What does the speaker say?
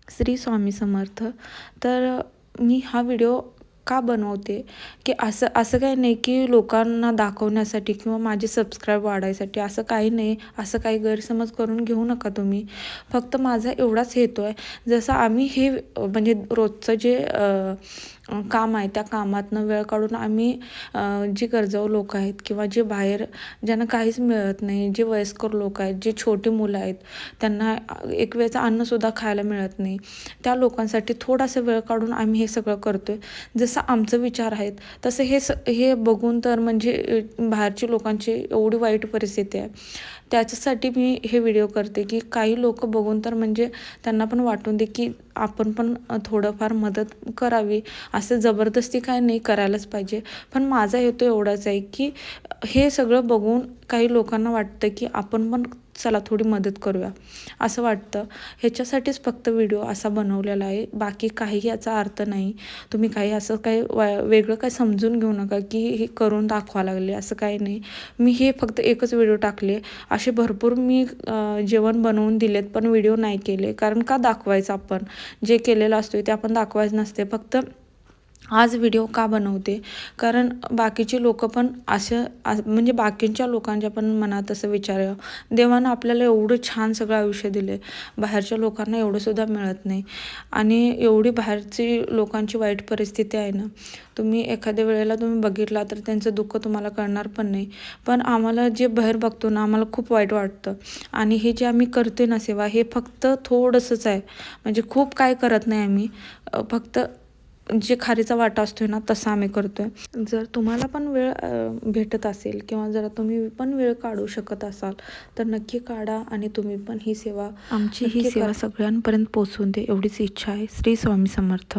श्री स्वामी समर्थ. तर मी हा व्हिडिओ का बनवते, की असं असं काही नाही की लोकांना दाखवण्यासाठी किंवा माझे सबस्क्राईब वाढायसाठी, असं काही नाही. असं काही गैरसमज करून घेऊ नका तुम्ही. फक्त माझा एवढाच हेतू आहे, जसं आम्ही हे म्हणजे रोजचं जे काम आहे, त्या कामातनं वेळ काढून आम्ही जी गरजाऊ लोक आहेत किंवा जे बाहेर ज्यांना काहीच मिळत नाही, जे वयस्कर लोक आहेत, जे छोटी मुलं आहेत, त्यांना एक वेळचं अन्नसुद्धा खायला मिळत नाही, त्या लोकांसाठी थोडासा वेळ काढून आम्ही हे सगळं करतो आहे. जसं आमचं विचार आहेत तसं हे बघून तर म्हणजे बाहेरची लोकांची एवढी वाईट परिस्थिती आहे, त्याच्यासाठी मी हे व्हिडिओ करते की काही लोक बघून तर म्हणजे त्यांना पण वाटून दे की आपण पण थोडंफार मदत करावी. असं जबरदस्ती काय नाही, करायलाच पाहिजे. पण माझा हेतू एवढाच आहे की हे सगळं बघून काही लोकांना वाटतं की आपण पण चला थोडी मदत करूया असं वाटतं. ह्याच्यासाठीच फक्त व्हिडिओ असा बनवलेला आहे, बाकी काही याचा अर्थ नाही. तुम्ही काही असं काही वेगळं काही समजून घेऊ नका की हे करून दाखवा लागले, असं काही नाही. मी हे फक्त एकच व्हिडिओ टाकले. असे भरपूर मी जेवण बनवून दिलेत पण व्हिडिओ नाही केले, कारण का दाखवायचं? आपण जे केलेलं असतो ते आपण दाखवायचं नसते. फक्त आज व्हिडिओ का बनवते, कारण बाकीची लोक पण म्हणजे बाकीच्या लोकांच्या पण मनात असं विचार, देवानं आपल्याला एवढं छान सगळं आयुष्य दिले, बाहेरच्या लोकांना एवढंसुद्धा मिळत नाही. आणि एवढी बाहेरची लोकांची वाईट परिस्थिती आहे ना, तुम्ही एखाद्या वेळेला तुम्ही बघितला तर त्यांचं दुःख तुम्हाला कळणार पण नाही. पण आम्हाला जे बाहेर बघतो ना, आम्हाला खूप वाईट वाटतं. आणि हे जे आम्ही करते ना सेवा, हे फक्त थोडंसंच आहे, म्हणजे खूप काय करत नाही आम्ही. फक्त जे खारीचा वाटा असतोय ना, तसा आम्ही करतोय. जर तुम्हाला पण वेळ भेटत असेल किंवा जर तुम्ही पण वेळ काढू शकत असाल तर नक्की काढा आणि तुम्ही पण ही सेवा, आमची ही सेवा सगळ्यांपर्यंत पोहोचवून दे, एवढीच इच्छा आहे. श्री स्वामी समर्थ.